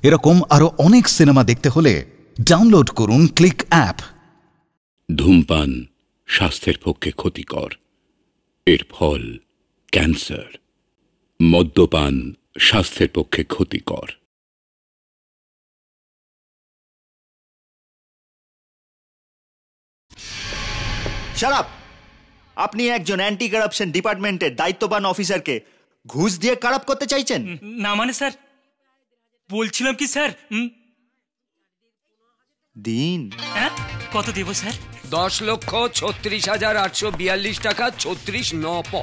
এরকম আরো অনেক সিনেমা দেখতে হলে ডাউনলোড করুন ক্লিক অ্যাপ। ধূমপান স্বাস্থ্যের পক্ষে ক্ষতিকর, এর ফল ক্যান্সার। মদ্যপান স্বাস্থ্যের পক্ষে ক্ষতিকর। Shut up! আপনি একজন অ্যান্টি কারাপশন ডিপার্টমেন্টের দায়িত্ববান অফিসারকে ঘুষ দিয়ে কারাপ করতে চাইছেন? না মানে স্যার, বলছিলাম কি স্যার, দিন। হ্যাঁ, কত দেব স্যার? 10,36,842 টাকা 36 9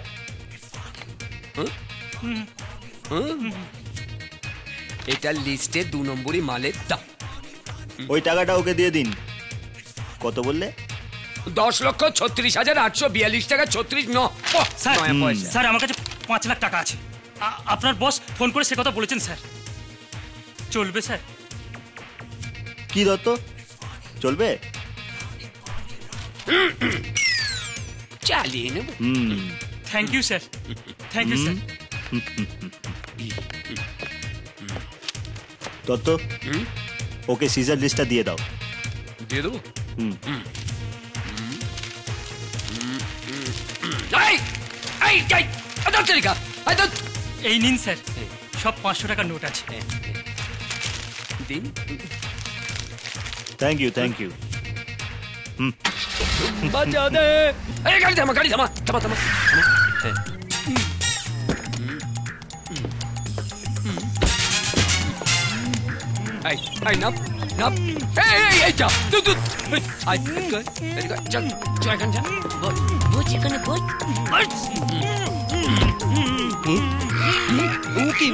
এটা লিস্টে 2 নম্বরই মালের দাম। ওই টাকাটা ওকে দিয়ে দিন। কত বললে? 10,36,842 টাকা 36 9 স্যার আমার কাছে 5 লাখ টাকা আছে। আপনার বস ফোন করে সে কথা বলেছেন স্যার। চলবে স্যার? কি দত্ত, চলবে? চালিয়ে নেব। Thank you sir, thank you sir. Dutta, okay seizure লিস্টটা দিয়ে দাও। দিয়ে দেবো? এই নিন স্যার, সব 500 টাকার নোট আছে। দিন। Thank you, thank you. বাজা দে। এই গাড়ি থামা, গাড়ি থামা, থামা থামা। এই নাপ নাপ। এই যা তুই তুই আই চল চল এখান যা। বল এখানে বল। ওকে।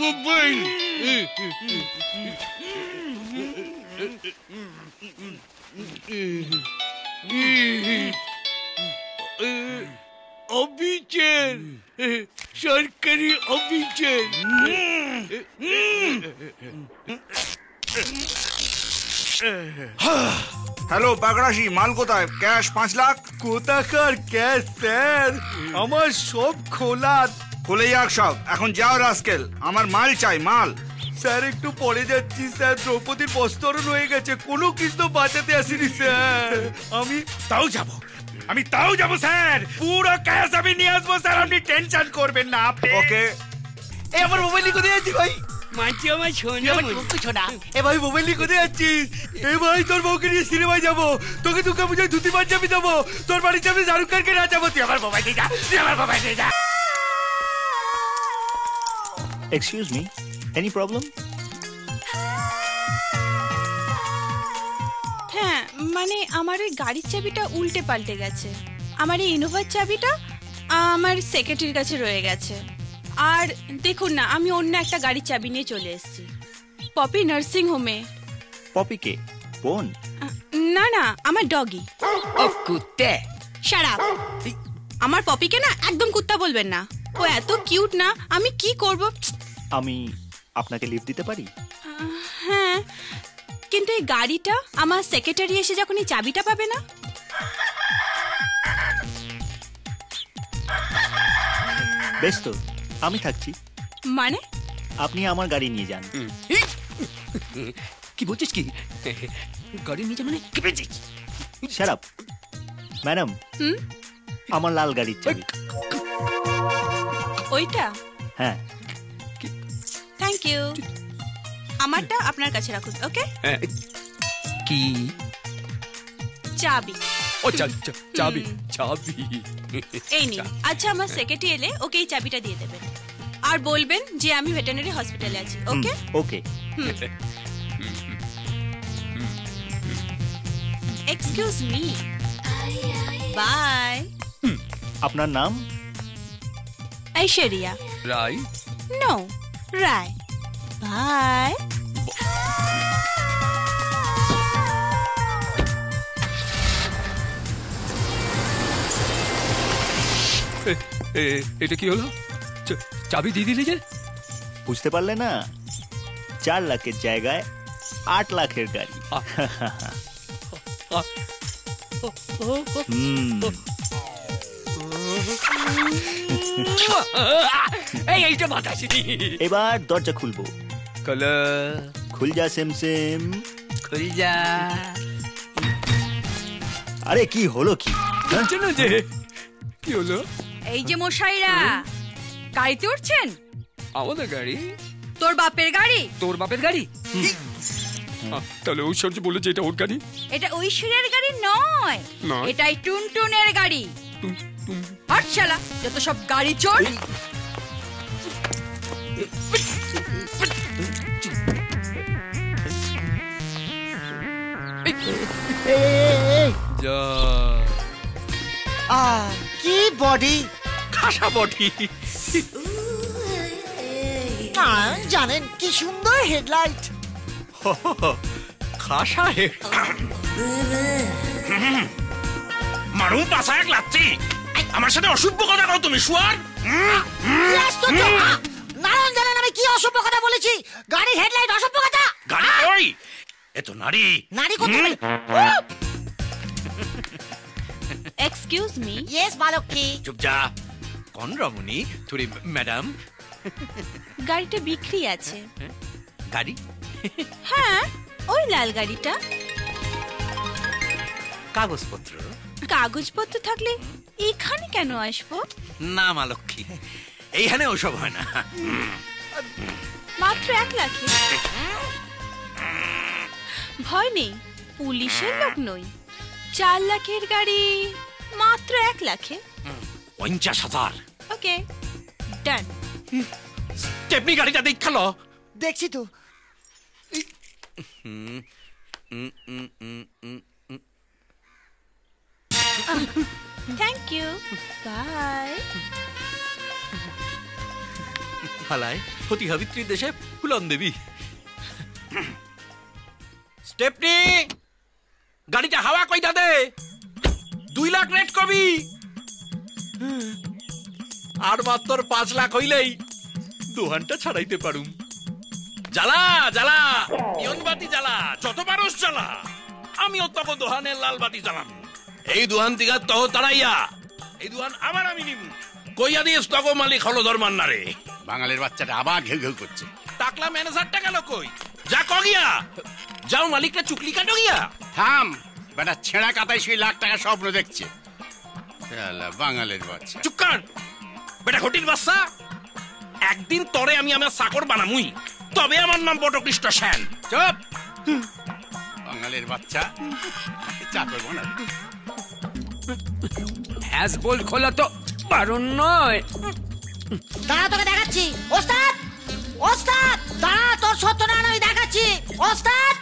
মোবাইল অফিসের, সরকারি অফিসের। হ্যালো বাগড়াশি, মাল কোথায়? ক্যাশ 5 লাখ। কোথাকার ক্যাশ স্যার, আমার সব খোলা। খুলে যাক সব, এখন যাও রাস্কেল, আমার মাল চাই, মাল। স্যার একটু পরে যাচ্ছি স্যার, দ্রৌপদীর বস্ত্রণ হয়ে গেছে, কোনো কিছু বাঁচাতে আসিনি স্যার। আমি তাও যাব স্যার, পুরো ক্যাশ আমি নিয়ে আসবো স্যার, আপনি টেনশন করবেন না। ওকে। এই আমার মোবাইল কোথায় যাচ্ছি ভাই? মানছি আমার সোনা। এ ভাই মোবাইল কোথায় যাচ্ছিস? এ ভাই তোর বউকে নিয়ে সিনেমায় যাবো, তোকে দুর্গা পূজায় ধুতি পাঞ্জাবি দেবো, তোর বাড়িতে আমি শাহরুখ খানকে নাচাবো। তুই আমার মোবাইল দিয়ে যা, তুই আমার মোবাইল দিয়ে যা। Excuse me, any problem? হ্যাঁ, মানে আমার ওই গাড়ির চাবিটা উল্টে পাল্টে গেছে। আমার এই ইনোভার চাবিটা আমার সেক্রেটারির কাছে রয়ে গেছে। আর দেখুন না, আমি অন্য একটা গাড়ির চাবি নিয়ে চলে এসেছি পপি নার্সিং হোমে। পপি কে? বোন? না না, আমার ডগি। ও কুত্তে। Shut up! আমার পপিকে না একদম কুত্তা বলবেন না, ও এত কিউট না। আমি কি করব? আমি আপনাকে লিফট দিতে পারি? হ্যাঁ, কিন্তু এই গাড়িটা আমার সেক্রেটারি এসে যখন এই চাবিটা পাবে না। বেশ তো, আমি থাকছি। মানে? আপনি আমার গাড়ি নিয়ে যান। কি বলছিস? কি গাড়ি নিয়ে যান মানে কি বলছিস? Shut up madam. আমার লাল গাড়ির চাবি। ওইটা? হ্যাঁ। Thank you. আমারটা আপনার কাছে রাখুন। ওকে? কি? চাবি। ও চাবি। এই নিন। আচ্ছা, আমার সেক্রেটারি এলে ওকে এই চাবিটা দিয়ে দেবেন, আর বলবেন যে আমি ভেটেরিনারি হসপিটালে আছি। Okay? Okay. Excuse me, bye. আপনার নাম? ঐশ্বরিয়া। রায়? নো, রায়। বাই। এটা কি হলো? চাবি দিয়ে দিলি যে? বুঝতে পারলে না? 4 লাখের জায়গায় 8 লাখের গাড়ি। এইটা বাতাসি। এবার দরজা খুলবো। খুল যা সেম সেম, খুল যা। আরে কি হলো কি? যে কি হলো? এই যে মশাইরা গাড়িতে উঠছেন। আমাদের গাড়ি? তোর বাপের গাড়ি। তোর বাপের গাড়ি? তাহলে ঐশ্বর্য বলে যে এটা ওর গাড়ি। এটা ঐশ্বর্যের গাড়ি নয়, এটাই টুনটুনের গাড়ি। হট শালা, যত সব গাড়ি চোর। কি বডি, খাসা বডি। জানেন কি সুন্দর হেডলাইট। খাসা হেড। মারুম পাশা এক লাচ্ছি। আমার সাথে অসভ্য কথা কও তুমি শুয়ার। নারায়ণ জানেন আমি কি অসভ্য কথা বলেছি? গাড়ির হেডলাইট অসভ্য কথা। গাড়ি কই? এ তো নারী। নারী কোথায়? Excuse me. ইয়েস মালকী। চুপ যা। কোন রমণী? তুই ম্যাডাম। গাড়িটা বিক্রি আছে। গাড়ি? হ্যাঁ, ওই লাল গাড়িটা। কাগজপত্র? কাগজপত্র থাকলে এখানে কেন আসবো? না মালক্ষী, এইখানে ওসব হয় না। মাত্র 1 লাখে। ভয় নেই, পুলিশের লোক নই। 4 লাখের গাড়ি মাত্র 1 লাখে। 50,000। ওকে, ডান। স্টেপনি গাড়িটা দেখালো। দেখছি তো। Thank you, bye. হালায় হতি হাবিত্রী দেশে ফুলন দেবী। স্টেপনি গাড়িটা হাওয়া কইটা দে। 2 লাখ রেট কবি। আর মাত্র 5 লাখ হইলেই দোহানটা ছাড়াইতে পারুম। জ্বালা জ্বালা, ইয়নবাতি জ্বালা, যত মানুষ জ্বালা। আমিও তখন দোহানের লাল বাতি জ্বালাম। এই দোহান থেকে তহ তাড়াইয়া এই দোহান আবার আমি নিব। কইয়া দিস তগো মালিক হলো ধর্মান না রে। বাঙালির বাচ্চাটা আবার ঘেউ ঘেউ করছে। টাকলা ম্যানেজারটা গেল কই? যা কগিয়া যাও, মালিকটা চুকলি কাটো গিয়া। থাম বেটা, ছেঁড়া কাতায় সেই লাখ টাকা স্বপ্ন দেখছে। বাঙালির বাচ্চা। চুপ কর বেটা, ঘটির বাচ্চা। একদিন তরে আমি আমার চাকর বানামুই, তবে আমার নাম বটকৃষ্ণ সেন। চুপ, বাঙালির বাচ্চা চাকর বানাবে। হ্যাজ বল খোলা তো বারণ নয়। দাঁড়া, তোকে দেখাচ্ছি। ওস্তাদ, ওস্তাদ দাঁড়া, তোর সত্যনারায়ণ আমি দেখাচ্ছি। ওস্তাদ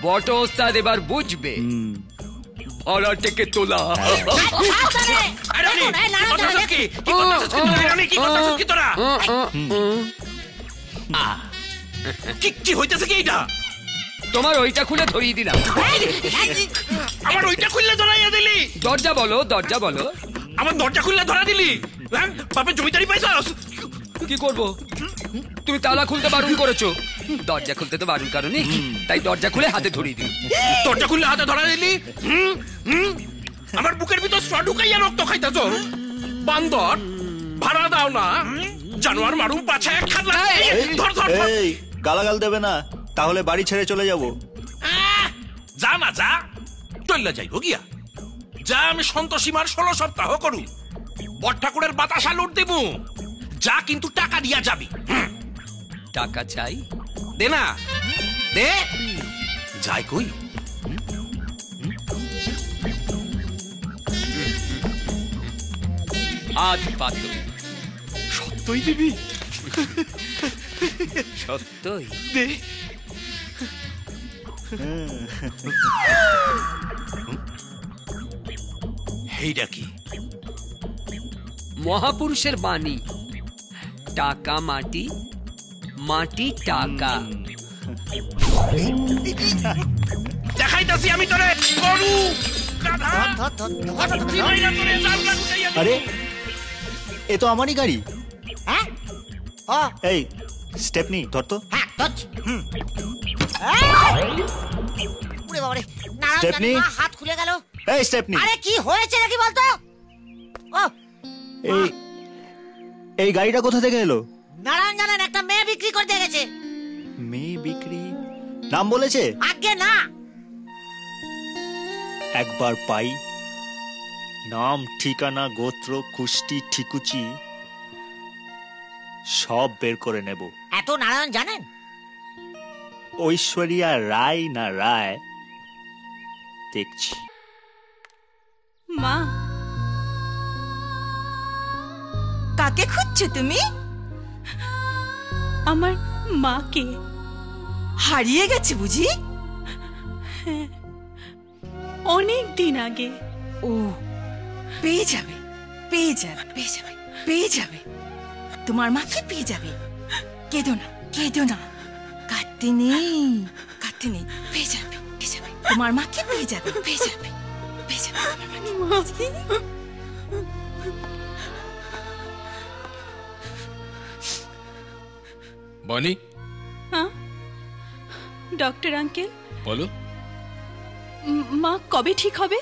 বট ওস্তাদ এবার বুঝবে। ভাড়া থেকে তোলা। কি হইতেছে কি এটা? তোমার ওইটা খুলে ধরিয়ে দিলাম। আমার ওইটা খুললে ধরাইয়া দিলি? দরজা বলো, দরজা বলো। আমার দরজা খুললে ধরা দিলি? বাপের জমিদারি পাইছাস? কি করবো? তুমি তালা খুলতে বারণ করেছো, দরজা খুলতে তো বারণ করনি, তাই দরজা খুলে হাতে ধরিয়ে দিই। দরজা খুললে হাতে ধরা দিলি? আমার বুকের ভিতর স্ট্র ঢুকাইয়া রক্ত খাইতেছ। বান্দর ভাড়া দাও না, জানোয়ার মারুম পাছে। ধর ধর। এই গালাগাল দেবে না, তাহলে বাড়ি ছেড়ে চলে যাব। যা না যা, চললে যাইব গিয়া। যা, আমি সন্তোষীমার 16 সপ্তাহ করু। বট ঠাকুরের বাতাসা লুট দিব। যা, কিন্তু টাকা দিয়া যাবি। টাকা চাই? দে না, দে। যাই কই? আজ পাত। সত্যই দিবি? সত্যই দে। এইটা কি? মহাপুরুষের বাণী, টাকা মাটি, মাটি টাকা। দেখাইতাছি আমি তোরে গরু। আরে এ তো আমারই গাড়ি। হ্যাঁ এই স্টেপনি ধর তো। হ্যাঁ ধরছি। ওরে বাবারে, স্টেপনি। হাত খুলে গেল। এই স্টেপনি, আরে কি হয়েছে নাকি বলতো? ও এই গাড়িটা কোথা থেকে এলো? নারায়ণ জানেন একটা মেয়ে বিক্রি করে দিয়ে গেছে। মেয়ে বিক্রি? নাম বলেছে? আগে না। একবার পাই নাম, ঠিকানা, গোত্র, কুষ্টি, ঠিকুচি সব বের করে নেব। এত নারায়ণ জানেন? ঐশ্বরিয়া রায় না রায় দেখছি। মা, কাকে খুঁজছো তুমি? আমার মাকে। হারিয়ে গেছে বুঝি? অনেক দিন আগে। ও, পেয়ে যাবে, পেয়ে যাবে, পেয়ে যাবে, পেয়ে যাবে। তোমার মাকে পেয়ে যাবে। কেঁদো না, কেঁদো না, কাঁদতে নেই, কাঁদতে নেই। পেয়ে যাবে, পেয়ে যাবে। তোমার মাকে পেয়ে যাবে, পেয়ে যাবে, পেয়ে যাবে তোমার মাকে। বনি। হ্যাঁ ডক্টর আঙ্কেল বলো। মা কবে ঠিক হবে?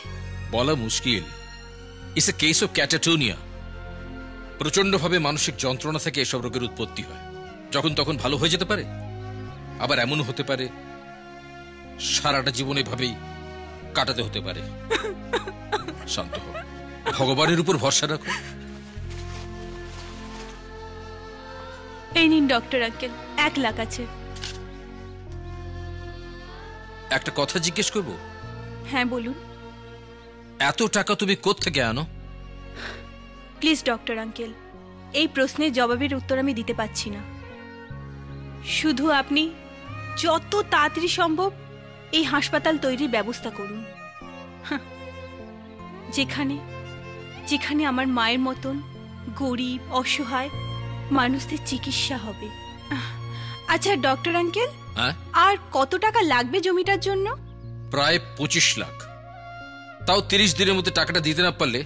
বলা মুশকিল। It's a case of catatonia. প্রচন্ডভাবে মানসিক যন্ত্রণা থেকে এসব রোগের উৎপত্তি হয়। যখন তখন ভালো হয়ে যেতে পারে, আবার এমনও হতে পারে সারাটা জীবন এভাবেই কাটাতে হতে পারে। শান্ত হও, ভগবানের উপর ভরসা রাখো। এই নিন ডক্টর আঙ্কেল, 1 লাখ আছে। একটা কথা জিজ্ঞেস করবো? হ্যাঁ বলুন। এত টাকা তুমি কোত্থেকে আনো? প্লিজ ডক্টর আঙ্কেল, এই প্রশ্নের জবাবের উত্তর আমি দিতে পারছি না। শুধু আপনি যত তাড়াতাড়ি সম্ভব এই হাসপাতাল তৈরির ব্যবস্থা করুন, যেখানে যেখানে আমার মায়ের মতন গরিব অসহায় মানুষদের চিকিৎসা হবে। আচ্ছা ডক্টর আঙ্কেল, আর কত টাকা লাগবে জমিটার জন্য? প্রায় 25 লাখ। তাও 30 দিনের মধ্যে টাকাটা দিতে না পারলে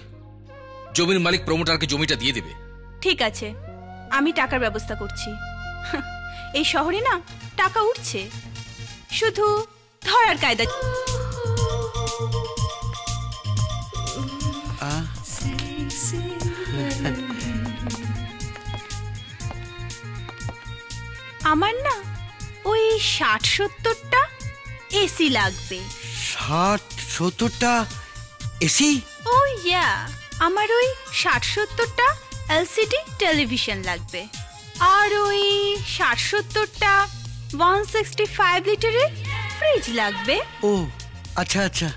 জমির মালিক প্রমোটারকে জমিটা দিয়ে দেবে। ঠিক আছে, আমি টাকার ব্যবস্থা করছি। এই শহরে না টাকা উঠছে, শুধু ধরার কায়দা। আমার না ওই 60-70টা এসি লাগবে। 60-70টা এসি? ও ইয়া, আমার ওই 60-70টা এলসিডি টেলিভিশন লাগবে, আর ওই 60-70টা 165 লিটারের ফ্রিজ লাগবে। ও আচ্ছা আচ্ছা।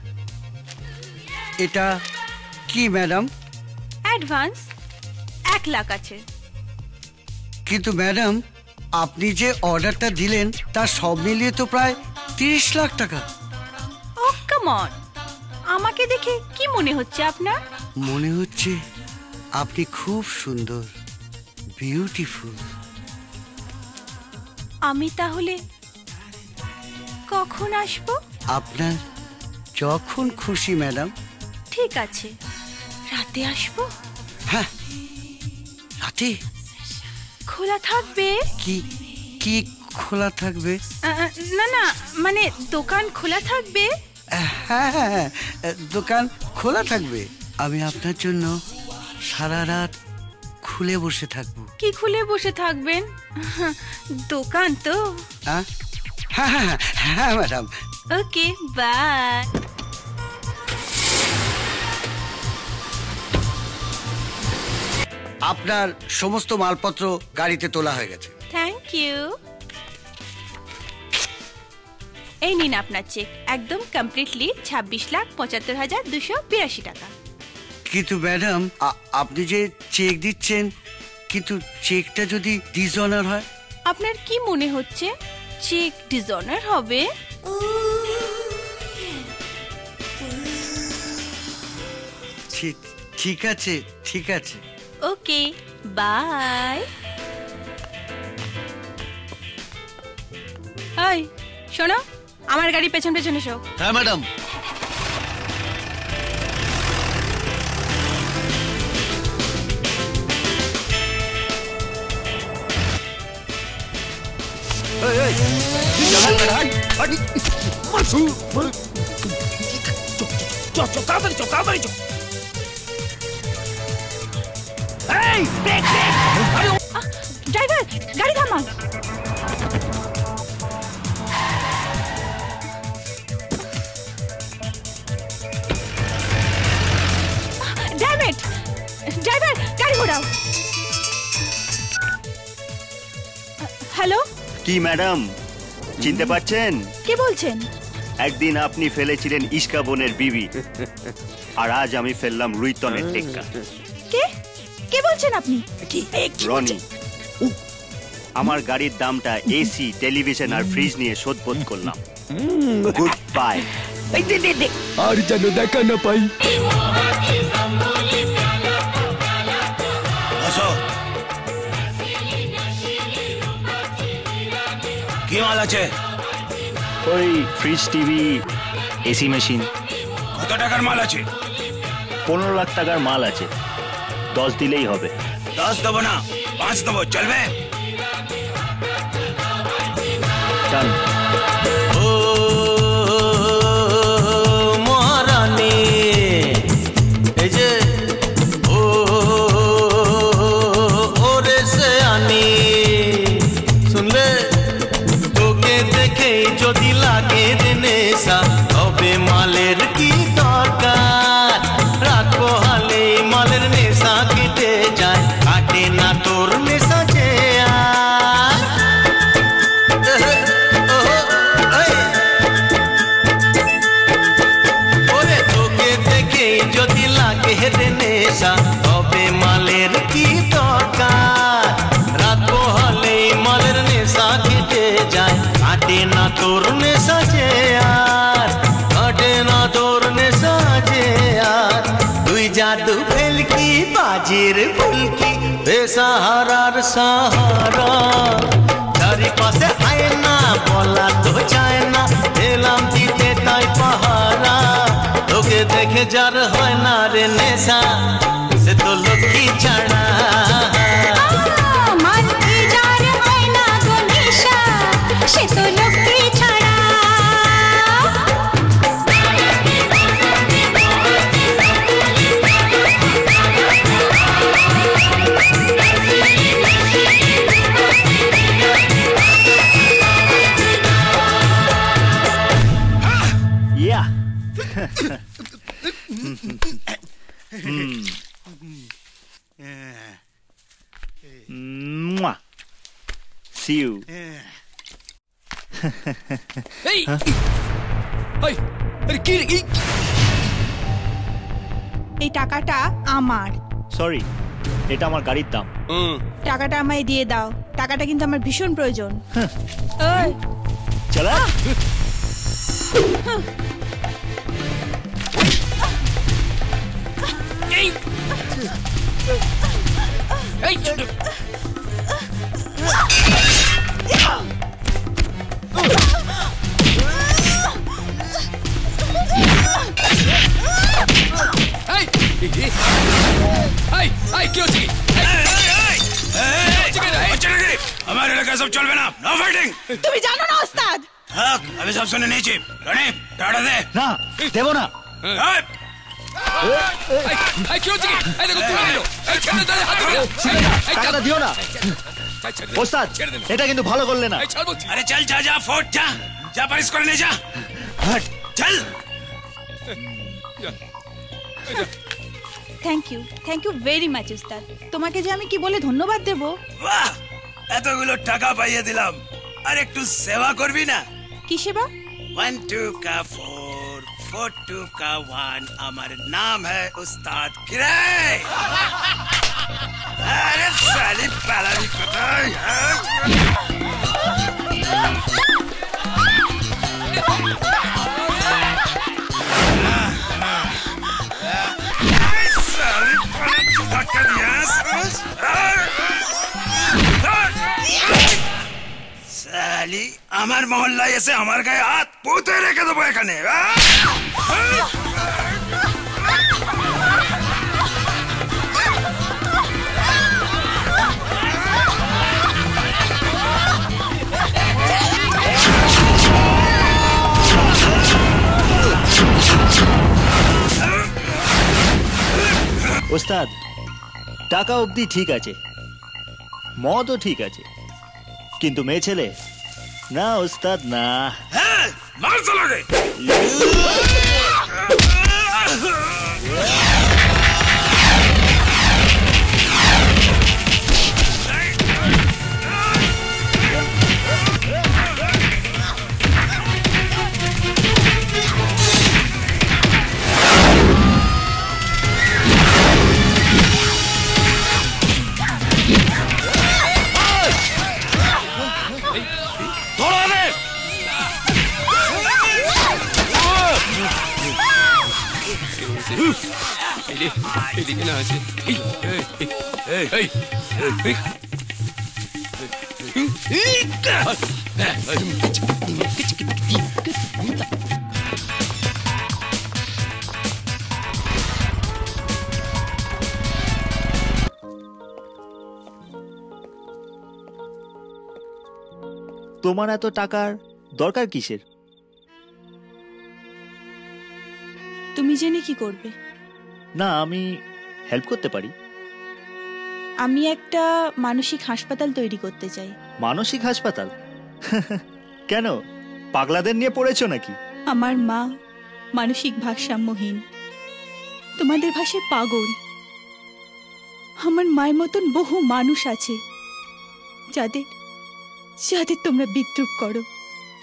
এটা কি ম্যাডাম? অ্যাডভান্স 1 লাখ আছে। কিন্তু ম্যাডাম, আপনি যে অর্ডারটা দিলেন তার সব মিলিয়ে তো প্রায় 30 লাখ টাকা। ও কাম অন, আমাকে দেখে কি মনে হচ্ছে আপনার? মনে হচ্ছে আপনি খুব সুন্দর, বিউটিফুল। আমি তাহলে কখন আসবো? আপনার যখন খুশি ম্যাডাম। ঠিক আছে, রাতে আসবো? হ্যাঁ, রাতে খোলা থাকবে? কি কি খোলা থাকবে? না না, মানে দোকান খোলা থাকবে? হ্যাঁ হ্যাঁ, দোকান খোলা থাকবে। আমি আপনার জন্য সারা রাত খুলে বসে থাকবো। কি খুলে বসে থাকবেন? দোকান তো? হ্যাঁ হ্যাঁ হ্যাঁ ম্যাডাম। Okay, by. আপনার সমস্ত মালপত্র গাড়িতে তোলা হয়ে গেছে। Thank you. এই নিন আপনার চেক, একদম কমপ্লিটলি 26,75,282 টাকা। কিন্তু ম্যাডাম, আপনি যে চেক দিচ্ছেন, কিন্তু চেকটা যদি ডিসঅনার হয়? আপনার কি মনে হচ্ছে চেক ডিসঅনার হবে? ঠিক আছে, ঠিক আছে। ওকে, বাই। এই শোনো, আমার গাড়ি পেছন পেছন এসো। হ্যাঁ ম্যাডাম। তাড়াতাড়ি চো। ড্রাইভার গাড়ি থামা। ড্রাইভার গাড়ি ঘোরাও। হ্যালো, কি ম্যাডাম চিনতে পারছেন? কে বলছেন? একদিন আপনি ফেলেছিলেন ইস্কা বোনের বিবি, আর আজ আমি ফেললাম রুইতনের টেক্কা। কে কে বলছেন আপনি? রনি। আমার গাড়ির দামটা এসি, টেলিভিশন আর ফ্রিজ নিয়ে শোধবোধ করলাম। Good bye. আর যেন দেখা না পাই। কি মাল আছে? ওই ফ্রিজ, টিভি, এসি মেশিন। কত টাকার মাল আছে? 15 লাখ টাকার মাল আছে। 10 দিলেই হবে। 10 দেবো না, 5 দেবো, চলবে? চল। ও মহারানী, এই যে ও ওরে সে আনি, শুনলে তোকে দেখে যদি লাগে রে নেশা, তবে মালের কি দরকার? রাত পোহালে মালের নেশা কেটে যায়, কাটে না তোর নেশা যে আর। ওরে তোকে দেখে যদি লাগে রে নেশা, তবে মালের কি দরকার? রাত পোহালে মালের নেশা কেটে যায়, কাটে না তোর নেশা যে আর, কাটে না তোর নেশা যে আর। তুই জাদু ফেলকি বাজির ফুলকি, বেসাহারার সাহারা, চারিপাশে আয় না বলা তো চায় না, এলাম দিতে তাই পাহারা। তোকে দেখে যার হয় না রে নেশা, সে তো লক্ষ্মী ছাড়া। সে তো লক্ষ্মী ছাড়া। Yeah. Mwah. See you. এই এই আরে কি রে? এই টাকাটা আমার। সরি, এটা আমার গাড়ির দাম। টাকাটা আমায় দিয়ে দাও, টাকাটা কিন্তু আমার ভীষণ প্রয়োজন। ওই চলা। এই এই हमारे इलाका सब चल ना, नो फाइटिंग। তুমি জানো না ওস্তাদ? हाँ, अभी सब सुने नीचे। रनी, टाटा दे। ना, देवो ना। টাকাটা দিও না ওস্তাদ, এটা কিন্তু ভালো করলে না। अरे चल जा जा, फोर्ट जा, जा पारिस को ले जा। चल। থ্যাংক ইউ ভেরি মাচ ওস্তাদ। তোমাকে যে আমি কি বলে ধন্যবাদ দেব। বাহ, এতগুলো টাকা পাইয়ে দিলাম, আর একটু সেবা করবি না? কি সেবা? 1 2 का 4 4 2 का 1, আমার নাম है उस्ताद किराए। अरे साली पालानी कताई साली पालानी धक्का दिया। साली আমার মহল্লায় এসে আমার গায়ে হাত পুঁতে রেখে দেবো এখানে। ওস্তাদ টাকা অবধি ঠিক আছে, মদও ঠিক আছে, কিন্তু মেয়ে ছেলে না ওস্তাদ না। মার চালাগে এদিকে না আছে। তোমার এত টাকার দরকার কিসের? তুমি জেনে কি করবে? না, আমি হেল্প করতে পারি। আমি একটা মানসিক হাসপাতাল তৈরি করতে চাই। মানসিক হাসপাতাল? কেন, পাগলাদের নিয়ে পড়েছো নাকি? আমার মা মানসিক ভারসাম্যহীন, তোমাদের ভাষায় পাগল। আমার মায়ের মতন বহু মানুষ আছে যাদের যাদের তোমরা বিদ্রুপ করো।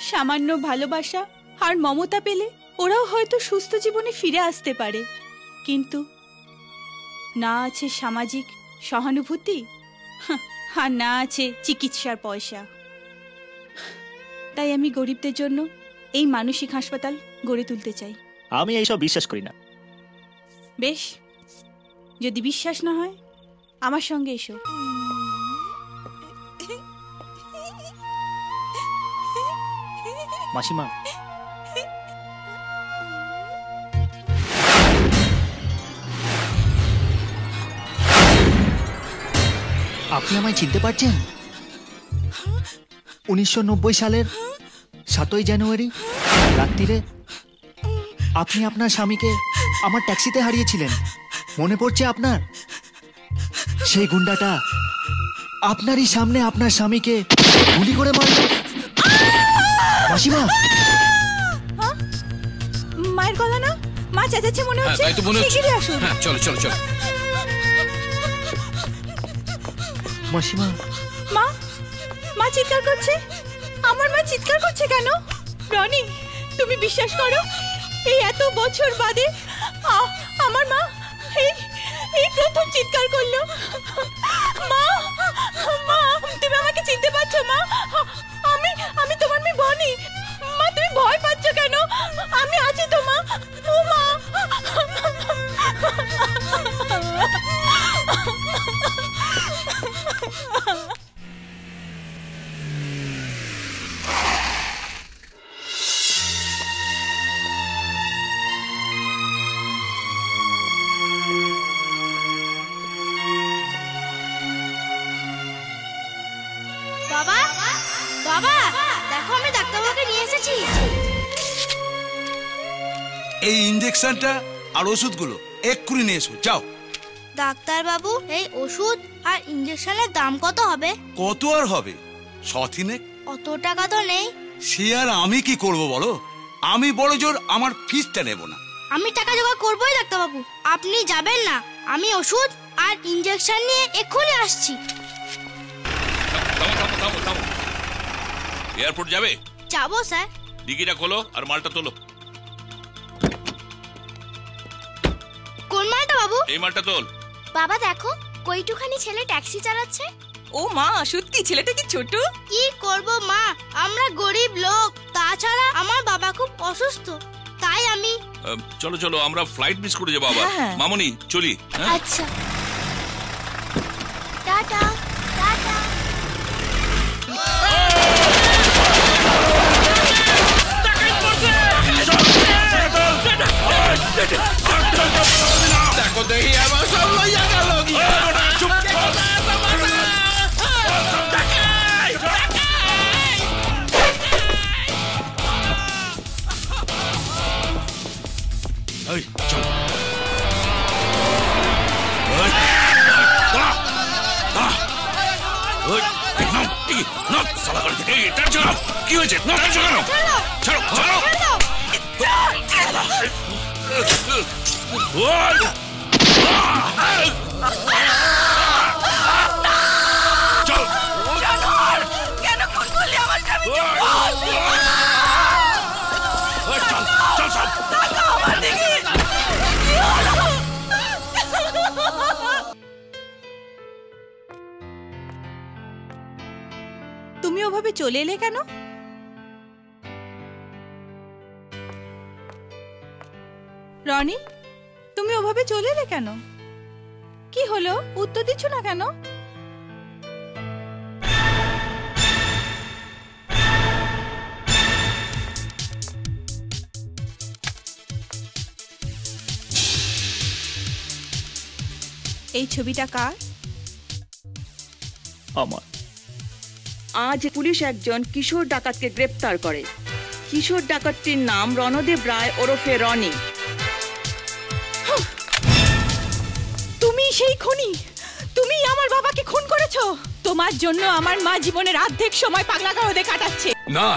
সামান্য ভালোবাসা আর মমতা পেলে ওরাও হয়তো সুস্থ জীবনে ফিরে আসতে পারে, কিন্তু না আছে সামাজিক সহানুভূতি আর না আছে চিকিৎসার পয়সা। তাই আমি গরিবদের জন্য এই মানসিক হাসপাতাল গড়ে তুলতে চাই। আমি এইসব বিশ্বাস করি না। বেশ, যদি বিশ্বাস না হয় আমার সঙ্গে এসো। মাসিমা, আপনি আমায় চিনতে পারছেন? 1990 সালের 7ই জানুয়ারি রাত্রিরে আপনি আপনার স্বামীকে আমার ট্যাক্সিতে হারিয়েছিলেন, মনে পড়ছে আপনার? সেই গুন্ডাটা আপনারই সামনে আপনার স্বামীকে গুলি করে মারল। মাসিমা, মায়ের গলা না? মা চেঁচাচ্ছে মনে হচ্ছে। শিগগিরই আসুন। চলো চলো চলো। মাসিমা, মা মা চিৎকার করছে। আমার মা চিৎকার করছে কেন? রনি, তুমি বিশ্বাস করো, এই এত বছর বাদে আমার মা এই প্রথম চিৎকার করলো। মা মা তুমি আমাকে চিনতে পারছো? মা আমি তোমার মেয়ে বনি। মা তুমি ভয় পাচ্ছ কেন? আমি আছি তো মা। ও মা, বাবা বাবা দেখো আমি ডাক্তারবাবুকে নিয়ে এসেছি। এই ইনজেকশনটা আর ওষুধগুলো এক্ষুনি নিয়ে এসো, যাও। ডাক্তারবাবু, এই ওষুধ আর ইনজেকশনের দাম কত হবে? কত আর হবে? 100 অত টাকা তো নেই। সে আর আমি কি করব বলো? আমি বড় জোর আমার ফিসটা নেব না। আমি টাকা জোগাড় করবোই ডাক্তারবাবু, আপনি যাবেন না। আমি ওষুধ আর ইনজেকশন নিয়ে এক্ষুনি আসছি। এয়ারপোর্ট যাবে? যাবো স্যার। ডিকিটা খোলো আর মালটা তোলো। কোন মালটা বাবু? এই মালটা তোল। বাবা দেখো, কইটুখানি ছেলে ট্যাক্সি চালাচ্ছে। ও মা, সত্যি ছেলেটা কি ছোট? কি করব মা, আমরা গরিব লোক, তাছাড়া আমার বাবা খুব অসুস্থ, তাই আমি। চলো চলো, আমরা ফ্লাইট মিস করে যাবো আবার। মামনি চলি। আচ্ছা, টাটা টাটা। দেখো দেখি আমার সব লইয়া গেল। এটা ছাড়ো। কি হয়েছে? ছাড়ো ছাড়ো ছাড়ো। কেন ফোন করলি আমার স্বামীকে? আমার দিকে কি হলো? তুমি ওভাবে চলে এলে কেন? রনি, তুমি ওভাবে চলে এলে কেন? কি হলো, উত্তর দিচ্ছ না কেন? এই ছবিটা কার? আমার। আজ পুলিশ একজন কিশোর ডাকাতকে গ্রেপ্তার করে। কিশোর ডাকাতটির নাম রণদেব রায় ওরফে রনি। তুমি সেই খুনি? তুমি আমার বাবাকে খুন করেছো? তোমার জন্য আমার মা জীবনের অর্ধেক সময় পাগলাগারদে কাটাচ্ছে। না,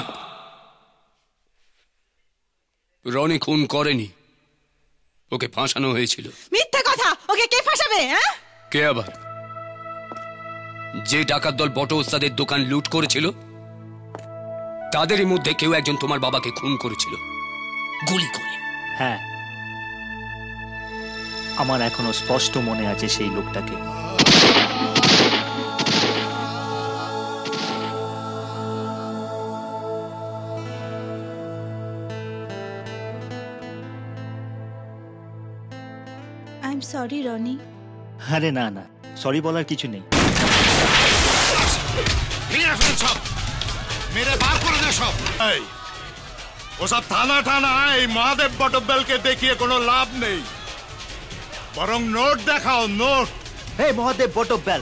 রনি খুন করেনি, ওকে ফাঁসানো হয়েছিল। মিথ্যে কথা! ওকে কে ফাঁসাবে? কে আবার? যে ডাকাত দল বট ওস্তাদের দোকান লুট করেছিল তাদেরই মধ্যে কেউ একজন তোমার বাবাকে খুন করেছিল গুলি করে। হ্যাঁ, আমার এখনো স্পষ্ট মনে আছে সেই লোকটাকে। I am sorry Roni. আরে না না, সরি বলার কিছু নেই। মেরে বার করে দে সব। ওসব থানা থানা এই মহাদেব বটব্যালকে দেখিয়ে কোনো লাভ নেই, বরং নোট দেখাও, নোট। হে মহাদেব বটব্যাল,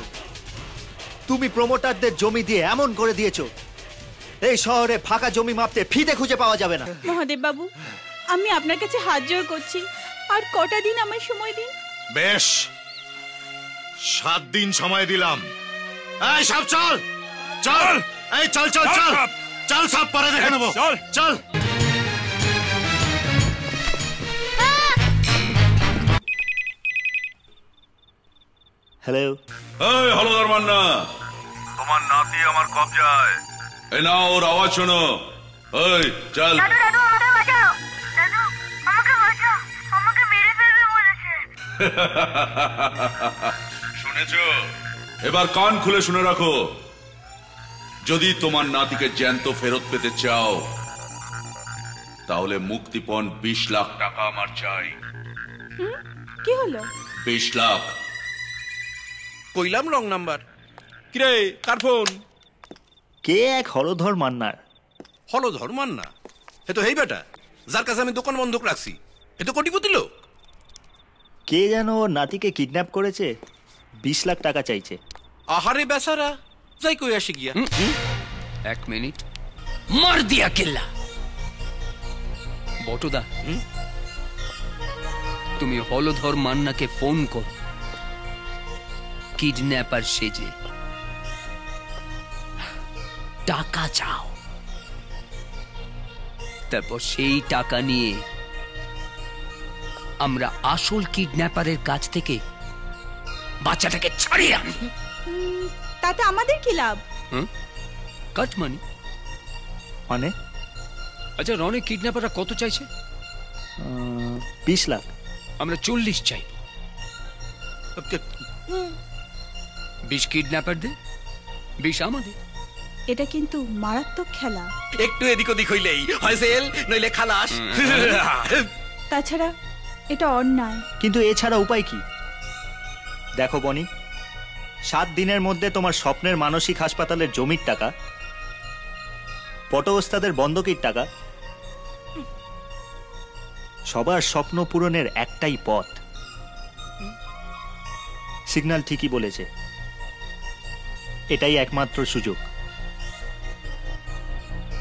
তুমি প্রমোটারদের জমি দিয়ে এমন করে দিয়েছো এই শহরে ফাঁকা জমি মাপতে ফিতে খুঁজে পাওয়া যাবে না। মহাদেব বাবু, আমি আপনার কাছে হাত জোড় করছি, আর কটা দিন আমার সময় দিন। বেশ, 7 দিন সময় দিলাম। এই সব চল চল, এই চল চল চল চল, সব পরে দেখে নেবো। চল চল। হ্যালো। এই হলদর মান্না, তোমার নাতি আমার কবজায়। এই নাও ওর আওয়াজ শোনো। এই চল। শুনেছো? এবার কান খুলে শুনে রাখো, যদি তোমার নাতিকে জ্যান্ত ফেরত পেতে চাও তাহলে মুক্তিপণ 20 লাখ টাকা আমার চাই। কি হলো? 20 লাখ। কইলাম রং নাম্বার। কিরে, কার ফোন? কে এক হলধর মান্নার। হলধর মান্না? এ তো হেই বেটা যার কাছে আমি দোকান বন্ধক রাখছি। এ তো কোটিপতি লোক। কে যেন ওর নাতিকে কিডন্যাপ করেছে, 20 লাখ টাকা চাইছে। আহারে বেচারা, যাই কই আসি গিয়া। 1 মিনিট, মার দিয়া কেল্লা। বটদা, তুমি হলধর মান্নাকে ফোন কর, কিডন্যাপার সেজে টাকা চাও। তারপর সেই টাকা নিয়ে আমরা আসল কিডন্যাপারের কাছ থেকে বাচ্চাটাকে ছাড়িয়ে আনি। তাতে আমাদের কি লাভ? কাট মানি মানে? আচ্ছা, রনি কিডন্যাপাররা কত চাইছে? 20 লাখ। আমরা 40 চাই। 20 কিডন্যাপার দে, 20 আমাদের। এটা কিন্তু মারাত্মক খেলা। একটু এদিক ওদিক হইলেই হয় সেল, নইলে খালাস। তাছাড়া এটা অন্যায়। কিন্তু এছাড়া উপায় কি? দেখো বনি, 7 দিনের মধ্যে তোমার স্বপ্নের মানসিক হাসপাতালের জমির টাকা, বট ওস্তাদের বন্ধকির টাকা, সবার স্বপ্ন পূরণের একটাই পথ। সিগন্যাল ঠিকই বলেছে, এটাই একমাত্র সুযোগ।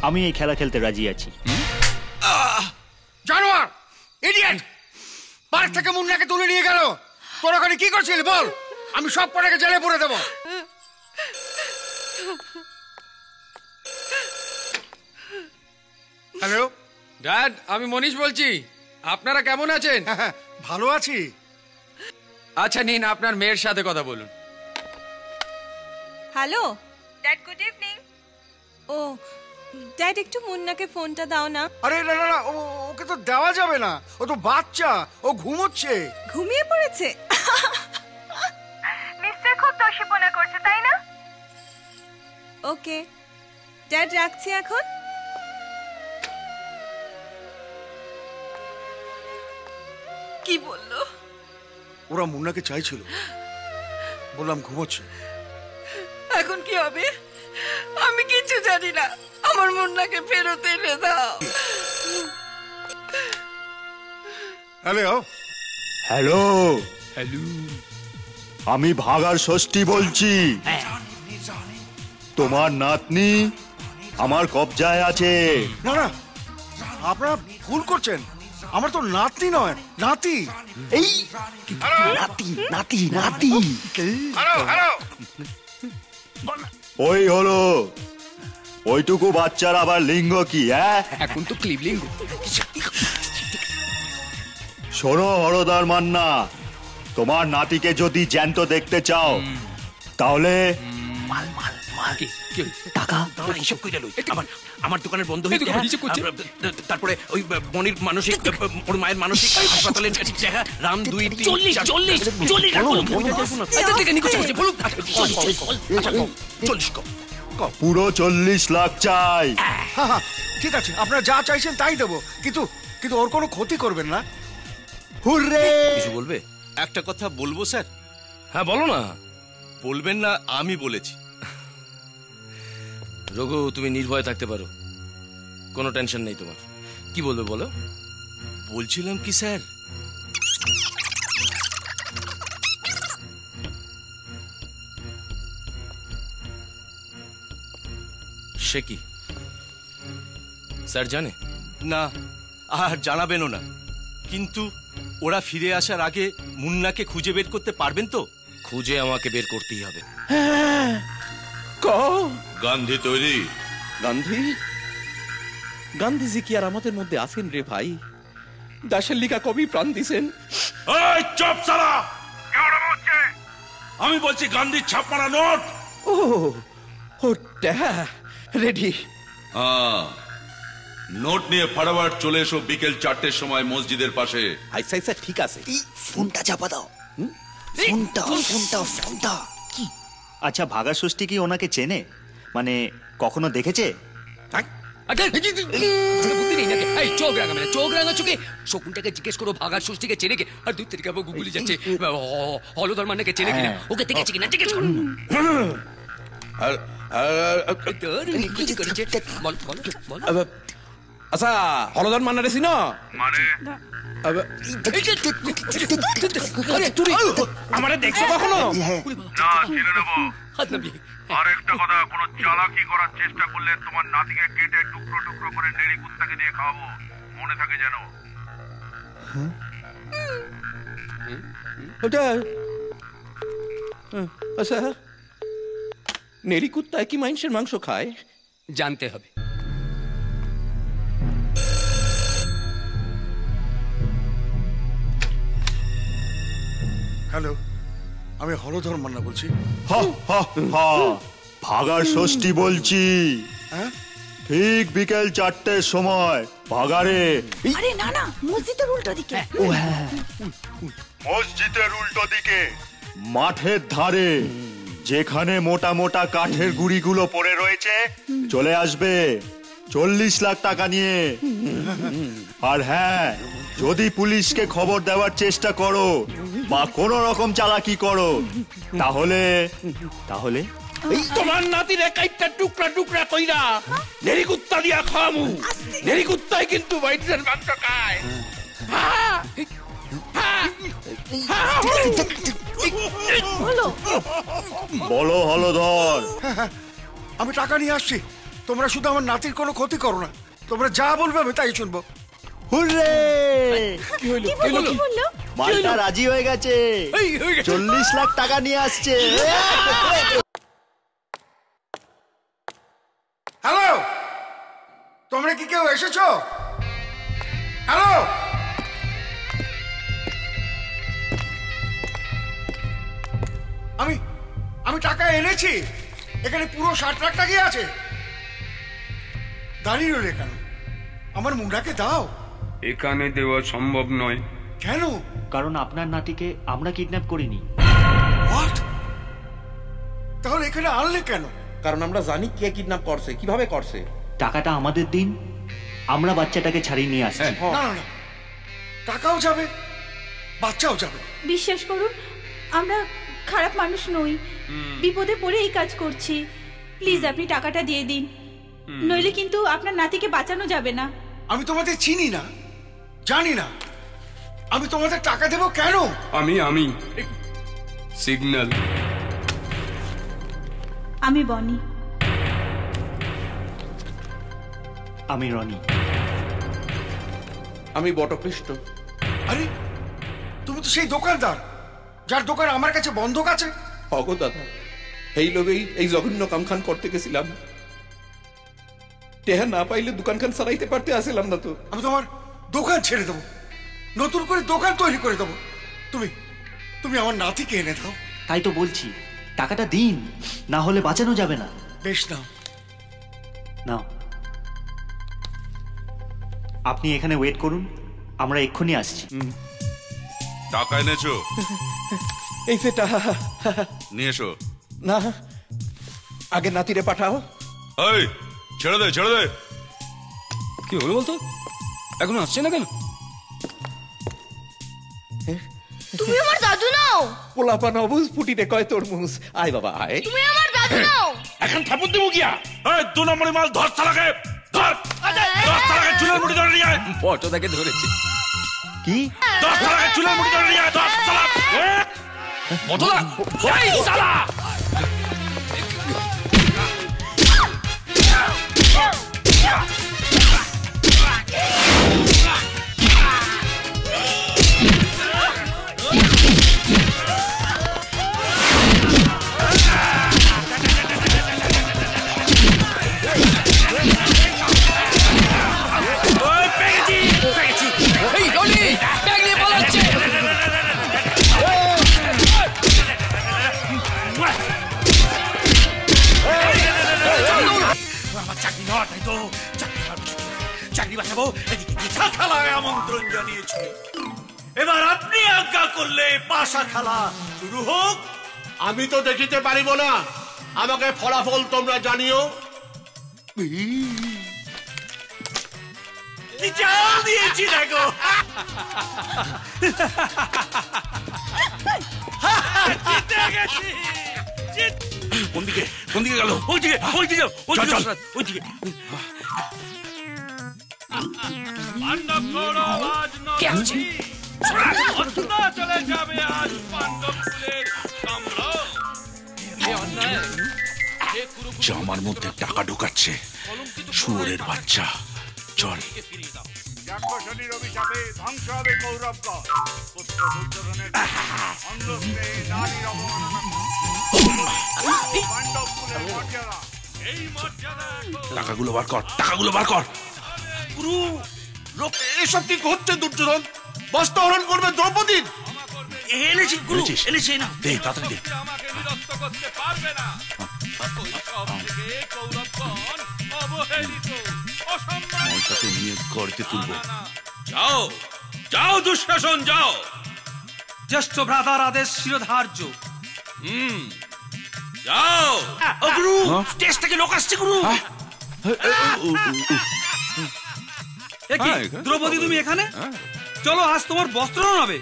আমি এই খেলা খেলতে রাজি আছি। জানোয়ার, ইডিয়েট, পার্ক থেকে মুন্নাকে তুলে নিয়ে গেল। তোর ওখানে কি করছিলি বল? আমি সব পড়াকে জেলে পুরে দেবো। হ্যালো ড্যাড, আমি মনীষ বলছি। আপনারা কেমন আছেন? ভালো আছি। আচ্ছা নিন, আপনার মেয়ের সাথে কথা বলুন। Hello dad, good evening. ও ড্যাড, একটু মুন্নাকে ফোনটা দাও না। আরে না না না, ওকে তো দেওয়া যাবে না, ও তো বাচ্চা, ও ঘুমোচ্ছে। ঘুমিয়ে পড়েছে? নিশ্চয় খুব দোষীপনা করছে, তাই না? ওকে ড্যাড, রাখছি এখন। কি বললো? ওরা মুন্নাকে চাইছিল, বললাম ঘুমোচ্ছে। এখন কি হবে? আমি কিছু জানি না, আমার মুন্নাকে ফেরত এনে দাও। হ্যালো হ্যালো হ্যালো, আমি ভাগার ষষ্ঠী বলছি। তোমার নাতনি আমার কবজায় আছে। না না, আপনারা ভুল করছেন, আমার তো নাতনি নয়, নাতি। এই নাতি নাতি নাতি ওই হলো ওইটুকু বাচ্চার আবার লিঙ্গ কি? হ্যাঁ, এখন তো ক্লিব লিঙ্গ। শোনো হরদার মান্না, তোমার নাতিকে যদি জ্যান্ত দেখতে চাও তাহলে টাকা হিসাব করে লই। আমার দোকানের বন্ধ হয়ে তারপরে ওই মনির মানসিক, ওর মায়ের মানসিক হাসপাতালে রাম 2 3 40 পুরো 40 লাখ চাই। ঠিক আছে, আপনারা যা চাইছেন তাই দেবো, কিন্তু কিন্তু ওর কোনো ক্ষতি করবেন না। হুররে! কিছু বলবে? একটা কথা বলবো স্যার? হ্যাঁ বলো না। বলবেন না, আমি বলেছি। রঘু, তুমি নির্ভয় থাকতে পারো, কোনো টেনশন নেই তোমার। কি বলবে বলো? বলছিলাম কি স্যার, সে কি স্যার জানে না আর জানাবেনও না, কিন্তু ওরা ফিরে আসার আগে মুন্নাকে খুঁজে বের করতে পারবেন তো? খুঁজে আমাকে বের করতেই হবে। গান্ধী তৈরি? গান্ধীজি কি আর আমাদের মধ্যে আছেন রে ভাই? দাসের লিগা কবি প্রাণ দিছেন। চুপ সালা! আমি বলছি গান্ধীর ছাপ মারা নোট। ও রেডি। নোট নিয়ে ফটাফট চলে এসো বিকেল 4টের সময় মসজিদের পাশে। আচ্ছা ঠিক আছে। ফোনটা চাপা দাও। ফোনটা কি? আচ্ছা, ভাগা ষষ্ঠী কি ওনাকে চেনে? মানে কখনো দেখেছে? চোখ রাঙা চোখে শকুনটাকে জিজ্ঞেস করো ভাগার ষষ্ঠীকে চেনে কে, আর 2 তারিখে আবার গুগলি যাচ্ছে হলধর মান্নাকে চেনে কিনা, ওকে দেখেছে কিনা জিজ্ঞেস করো। আচ্ছা, হলধর মান্না রেছি না? আমারে দেখছো কখনো? আর একটা কথা, কোনো চালাকি করার চেষ্টা করলে তোমার নাতিকে কেটে টুকরো টুকরো করে নেড়ি কুত্তাকে দিয়ে খাওয়াবো, মনে থাকে যেন। আচ্ছা, নেড়ি কুত্তায় কি মানুষের মাংস খায়? জানতে হবে। হ্যালো, আমি হলধর মান্না বলছি। ভাগার ষষ্ঠী বলছি। ঠিক বিকেল 4টের সময় ভাগারে। আরে না না, মসজিদের উল্টো দিকে। ও হ্যাঁ, মসজিদের উল্টো দিকে মাঠের ধারে যেখানে মোটা মোটা কাঠের গুড়িগুলো পড়ে রয়েছে, চলে আসবে 40 লাখ টাকা নিয়ে। আর হ্যাঁ, যদি পুলিশকে খবর দেওয়ার চেষ্টা করো বা কোনো রকম চালাকি করো তাহলে তোমার নাতির একাইটা টুকরা টুকরা কইরা নেড়ি কুত্তা দিয়া খাওয়ামু। নেড়ি কুত্তায় কিন্তু বাইরের মাংস খায়। বলো হলধর। আমি টাকা নিয়ে আসছি, তোমরা শুধু আমার নাতির কোনো ক্ষতি করো না। তোমরা যা বলবে আমি তাই শুনবো। হুররে! কি হলো? মালটা রাজি হয়ে গেছে, 40 লাখ টাকা নিয়ে আসছে। হ্যালো, তোমরা কি কেউ এসেছো? হ্যালো, আমি টাকা এনেছি। এখানে পুরো 60 লাখ টাকা আছে। দাঁড়িয়ে রইলে কেন? আমার মুন্ডাকে দাও। এখানে দেওয়া সম্ভব নয়। কেন? কারণ আপনার নাতিকে আমরা কিডন্যাপ করিনি। তাহলে এখানে আনলে কেন? কারণ আমরা জানি কে কিডন্যাপ করছে, কিভাবে করছে। টাকাটা আমাদের দিন, আমরা বাচ্চাটাকে ছাড়িয়ে নিয়ে আসছি। না না না, টাকাও যাবে, বাচ্চাও যাবে। বিশ্বাস করুন, আমরা খারাপ মানুষ নই, বিপদে পড়ে এই কাজ করছি। প্লিজ আপনি টাকাটা দিয়ে দিন, নইলে কিন্তু আপনার নাতিকে বাঁচানো যাবে না। আমি তোমাদের চিনি না, জানি না, আমি তোমাদের টাকা দেবো কেন? আমি সিগন্যাল। আমি বনি। আমি রনি। আমি বটকৃষ্ণ। আরে তুমি তো সেই দোকানদার যার দোকান আমার কাছে বন্ধক আছে। অগো দাদা, এই লোভেই এই জঘন্য কামখান করতে গেছিলাম। টেহা না পাইলে দোকানখান চালাইতে পারতে আসিলাম না তো। আমি তোমার দোকান ছেড়ে দেবো, নতুন করে দোকান তৈরি করে দেবো। তুমি আমার নাতিকে এনে দাও। তাই তো বলছি, টাকাটা দিন, না হলে বাঁচানো যাবে না। বেশ, নাও নাও। আপনি এখানে ওয়েট করুন, আমরা এক্ষুনি আসছি। টাকা এনেছো? এই যে টাকা নিয়ে এসো। না, আগে নাতিরে পাঠাও। এই ছেড়ে দে, ছেড়ে দে। কি হলো বলতো? এখন আসছে না কেন? তুমি আমার দাদু নাও। পোলাপান অবুজ ফুটিতে কয় তরমুজ। আয় বাবা আয়। তুমি আমার দাদু নাও। এখন থাপুর দেবো গিয়া। এই 2 নম্বরের মাল ধর চালাকে, ধর। 10 চালাকে চুলের মুঠি ধরে নিয়ে আয়। ফটো দেখে ধরেছে। কি? 10 চালাকে চুলের মুঠি ধরে নিয়ে আয়। 10 চালা। মতলা, এই শালা। এই রনি, ব্যাগ নিয়ে পালাচ্ছে। আমার চাকরি নয়, তাই তো চাকরি বাঁচাবো। এদিকে পিঠা খেলায় আমন্ত্রণ জানিয়েছি। এবার আপনি আজ্ঞা করলে পাশা খেলা শুরু হোক। আমি তো দেখিতে পারিব না, আমাকে ফলাফল তোমরা জানিও। চাল দিয়েছি দেখো। জিতে গেছি। কোন দিকে গেল? ওইদিকে কে আসছে? চলে যাবে আজ পাণ্ডবকুলের সম্রাট। জামার মধ্যে টাকা ঢুকাচ্ছে, শুয়োরের বাচ্চা। চল। যাজ্ঞসেনীর অভিশাপে ধ্বংস হবে কৌরবগণ। পুত্র দুর্যোধনের অন্ধস্তে নারীর অবমাননা, পাণ্ডবকুলের মর্যাদা, এই মর্যাদা টাকাগুলো বার কর, টাকাগুলো বার কর। গুরু, এসব কি হচ্ছে? দুর্যোধন বস্ত্র হরণ করবে দ্রৌপদীর। এনেছি গুরু, এনেছি না। দে, তাড়াতাড়ি দে। আমাকে বিরক্ত করতে পারবে না। শৈশব থেকে কৌরবগণ অবহেলিত, অসম্মানিত। মলটাকে নিয়ে গড়িতে তুলবো। যাও, যাও দুঃশাসন, যাও। জ্যেষ্ঠ ভ্রাতার আদেশ শিরোধার্য। যাও। ও গুরু, স্টেজ থেকে লোক আসছে গুরু। দ্রৌপদী, তুমি এখানে? চলো, আজ তোমার বস্ত্র হবে।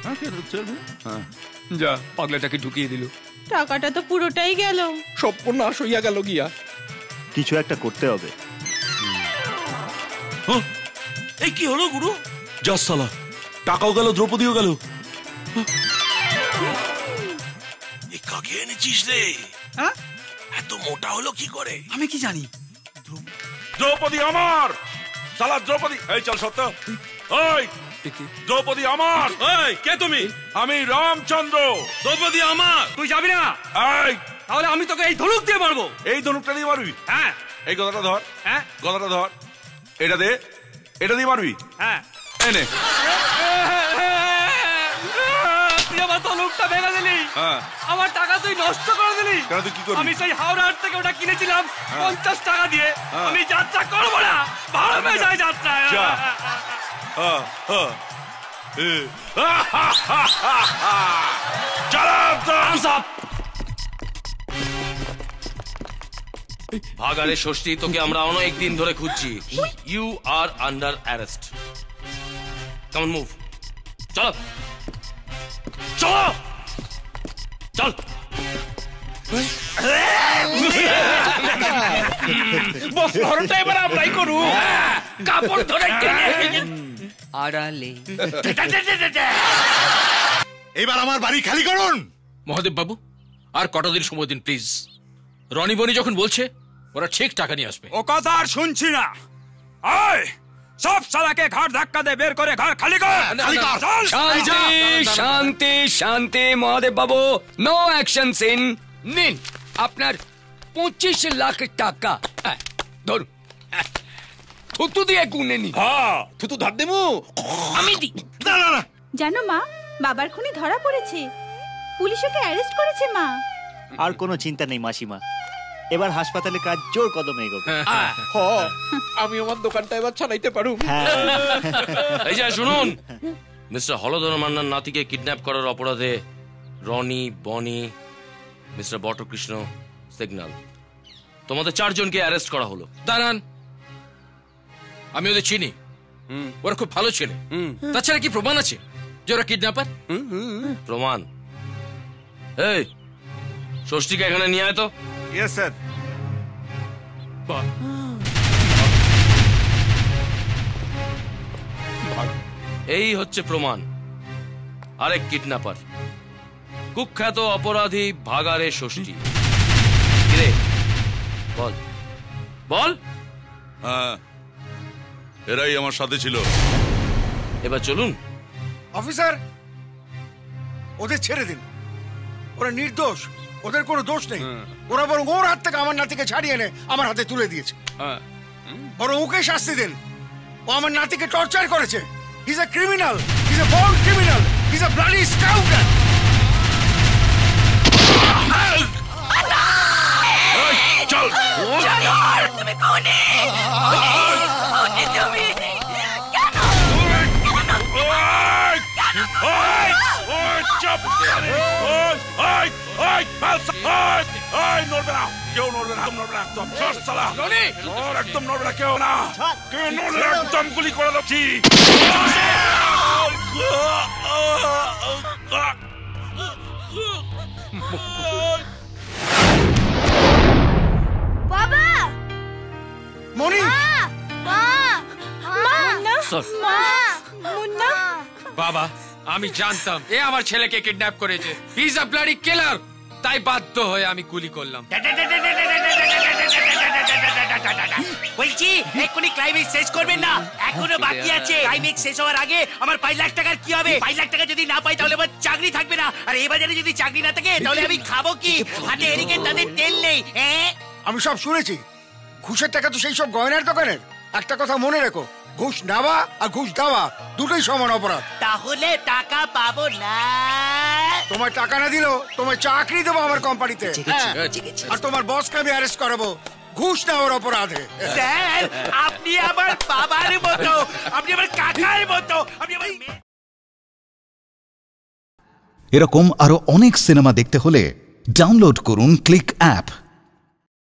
যা, পাগলাটাকে ঢুকিয়ে দিল। টাকাটা তো পুরোটাই গেল। সর্বনাশ হইয়া গেল গিয়া। কিছু একটা করতে হবে। এই কি হলো গুরু? যা সালা, টাকাও গেল, দ্রৌপদীও গেল। এই কাকে এনেছিস রে? এত মোটা হলো কি করে? আমি কি জানি। দ্রৌপদী আমার, সালা দ্রৌপদী। এই চল সত্য। ওই দ্রৌপদী আমার। এই কে তুমি? আমি রামচন্দ্র। দ্রৌপদী আমার। তুই যাবি না? এই তাহলে আমি তোকে এই ধনুক দিয়ে মারবো। এই ধনুকটা দিয়ে মারবি? হ্যাঁ। এই গদাটা ধর। হ্যাঁ, গদাটা ধর। এটা দে, এটা দিয়ে মারবি? হ্যাঁ। এনে তুই আমার তলুকটা ভেঙে দিলি, আমার টাকা তুই নষ্ট করে দিলি। কেন, তুই কি করবি? আমি সেই হাওড়া হাট থেকে ওটা কিনেছিলাম 50 টাকা দিয়ে। আমি যাত্রা করবো না, ভালো হয়ে যায় যাত্রা। ভাগাড়ে ষষ্ঠী, তোকে আমরা অনেক দিন ধরে খুঁজছি। You are under arrest. Come on, move. চলো চলো চল। বস ধরটা এবার আমরাই করু। কাপড় ধরে আড়ালে। এবার আমার বাড়ি খালি করুন। মহাদেব বাবু, আর কটা দিন সময় দিন প্লিজ। রনি বনি যখন বলছে ওরা ঠিক টাকা নিয়ে আসবে। ও কথা আর শুনছি না। আয় সব সালাকে ঘাট ধাক্কা দে, বের করে ঘর খালি কর। শান্তি শান্তি শান্তি মহাদেব বাবু, নো অ্যাকশন সিন। নিন আপনার 25 লাখ টাকা। ধরুন, থুতু দিয়ে গুনে নি। হ্যাঁ, থুতু ধার দেবো আমি দি। না না না, জানো মা, বাবার খুনি ধরা পড়েছে, পুলিশ ওকে অ্যারেস্ট করেছে মা। আর কোনো চিন্তা নেই মাসিমা, এবার হাসপাতালে কাজ জোর কদমে এগোবে। আমি আমার দোকানটা এবার চালাইতে পারুম। এই যে শুনুন, মিস্টার হলধর মান্নার নাতিকে কিডন্যাপ করার অপরাধে রনি, বনি, মিস্টার বটকৃষ্ণ, সিগন্যাল, তোমাদের 4 জনকে অ্যারেস্ট করা হলো। দাঁড়ান, আমি ওদের চিনি, ওরা খুব ভালো ছেলে। তাছাড়া কি প্রমাণ আছে যে ওরা কিডন্যাপার? প্রমাণ? এই ষষ্ঠীকে এখানে নিয়ে আয় তো। Yes sir. এই হচ্ছে প্রমাণ। আরেক কিডন্যাপার, কুখ্যাত অপরাধী ভাগাড়ে ষষ্ঠী। কিরে বল বল। হ্যাঁ, এরাই আমার সাথে ছিল। এবার চলুন। অফিসার, ওদের ছেড়ে দিন, ওরা নির্দোষ, ওদের কোনো দোষ নেই। ওরা বরং ওর হাত থেকে আমার নাতিকে ছাড়িয়ে এনে আমার হাতে তুলে দিয়েছে। বরং ওকে শাস্তি দিন, ও আমার নাতিকে টর্চার করেছে। He is a criminal, he is a born criminal, he is a bloody scoundrel. চল তুমি কোনে? তুমি কেউ নড়বে না, নড়বে না একদম। একদম নড়বে না, কেউ না, কেউ নড়বে না, একদম গুলি করে দিচ্ছি। বাবা, মনি, মুন্না। বাবা, আমি জানতাম এ আমার ছেলেকে কিডন্যাপ করেছে। হি ইজ আ ব্লাডি কিলার, তাই বাধ্য হয়ে আমি গুলি করলাম। বলছি এক্ষুনি ক্লাইম্যাক্স শেষ করবেন না, এখনো বাকি আছে। ক্লাইম্যাক্স শেষ হওয়ার আগে আমার 5 লাখ টাকার কি হবে? 5 লাখ টাকা যদি না পাই তাহলে আমার চাকরি থাকবে না। আর এই বাজারে যদি চাকরি না থাকে তাহলে আমি খাবো কি? হাতে এদিকে তাদের তেল নেই। আমি সব শুনেছি। ঘুষের টাকা তো সেই সব গয়নার দোকানের। একটা কথা মনে রেখো, ঘুষ নেওয়া আর ঘুষ দেওয়া দুটোই সমান অপরাধ। তাহলে টাকা পাবো না। তোমার টাকা না দিলেও তোমার চাকরি দেবো আমার কোম্পানিতে। আর তোমার বসকে আমি অ্যারেস্ট করাবো ঘুষ নেওয়ার অপরাধে। স্যার, আপনি আমার বাবার মতো, আপনি আমার কাকার মতো, আপনি আমার। এরকম আরো অনেক সিনেমা দেখতে হলে ডাউনলোড করুন ক্লিক অ্যাপ।